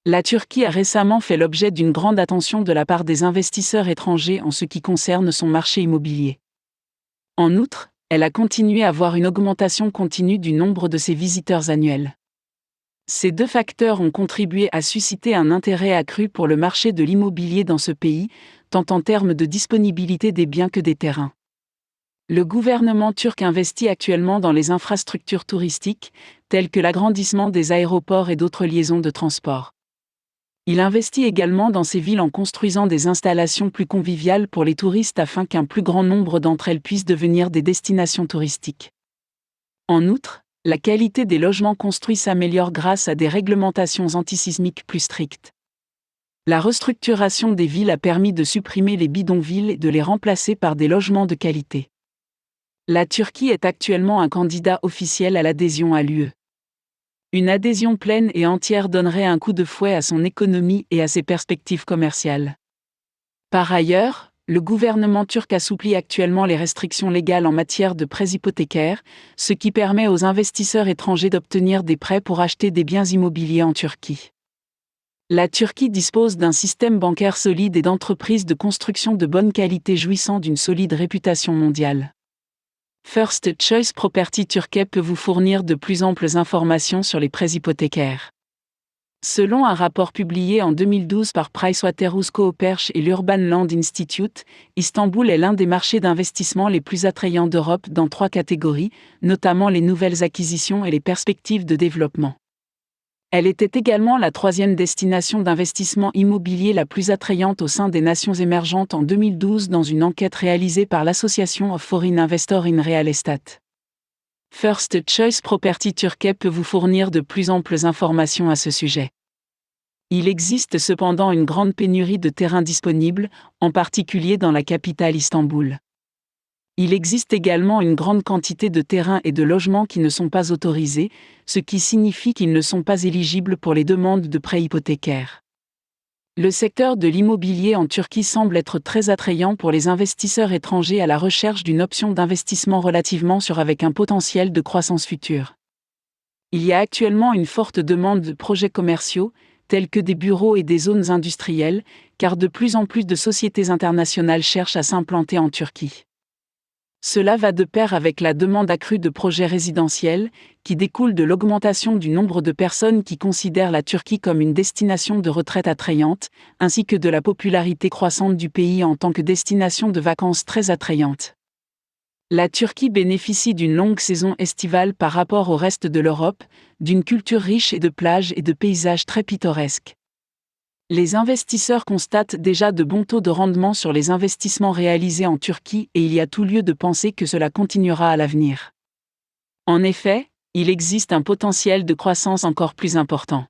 La Turquie a récemment fait l'objet d'une grande attention de la part des investisseurs étrangers en ce qui concerne son marché immobilier. En outre, elle a continué à voir une augmentation continue du nombre de ses visiteurs annuels. Ces deux facteurs ont contribué à susciter un intérêt accru pour le marché de l'immobilier dans ce pays, tant en termes de disponibilité des biens que des terrains. Le gouvernement turc investit actuellement dans les infrastructures touristiques, telles que l'agrandissement des aéroports et d'autres liaisons de transport. Il investit également dans ces villes en construisant des installations plus conviviales pour les touristes afin qu'un plus grand nombre d'entre elles puissent devenir des destinations touristiques. En outre, la qualité des logements construits s'améliore grâce à des réglementations antisismiques plus strictes. La restructuration des villes a permis de supprimer les bidonvilles et de les remplacer par des logements de qualité. La Turquie est actuellement un candidat officiel à l'adhésion à l'UE. Une adhésion pleine et entière donnerait un coup de fouet à son économie et à ses perspectives commerciales. Par ailleurs, le gouvernement turc assouplit actuellement les restrictions légales en matière de prêts hypothécaires, ce qui permet aux investisseurs étrangers d'obtenir des prêts pour acheter des biens immobiliers en Turquie. La Turquie dispose d'un système bancaire solide et d'entreprises de construction de bonne qualité jouissant d'une solide réputation mondiale. First Choice Property Turkey peut vous fournir de plus amples informations sur les prêts hypothécaires. Selon un rapport publié en 2012 par PricewaterhouseCoopers et l'Urban Land Institute, Istanbul est l'un des marchés d'investissement les plus attrayants d'Europe dans 3 catégories, notamment les nouvelles acquisitions et les perspectives de développement. Elle était également la 3e destination d'investissement immobilier la plus attrayante au sein des nations émergentes en 2012 dans une enquête réalisée par l'Association of Foreign Investors in Real Estate. First Choice Property Turkey peut vous fournir de plus amples informations à ce sujet. Il existe cependant une grande pénurie de terrains disponibles, en particulier dans la capitale Istanbul. Il existe également une grande quantité de terrains et de logements qui ne sont pas autorisés, ce qui signifie qu'ils ne sont pas éligibles pour les demandes de prêts hypothécaires. Le secteur de l'immobilier en Turquie semble être très attrayant pour les investisseurs étrangers à la recherche d'une option d'investissement relativement sûre avec un potentiel de croissance future. Il y a actuellement une forte demande de projets commerciaux, tels que des bureaux et des zones industrielles, car de plus en plus de sociétés internationales cherchent à s'implanter en Turquie. Cela va de pair avec la demande accrue de projets résidentiels, qui découle de l'augmentation du nombre de personnes qui considèrent la Turquie comme une destination de retraite attrayante, ainsi que de la popularité croissante du pays en tant que destination de vacances très attrayante. La Turquie bénéficie d'une longue saison estivale par rapport au reste de l'Europe, d'une culture riche et de plages et de paysages très pittoresques. Les investisseurs constatent déjà de bons taux de rendement sur les investissements réalisés en Turquie et il y a tout lieu de penser que cela continuera à l'avenir. En effet, il existe un potentiel de croissance encore plus important.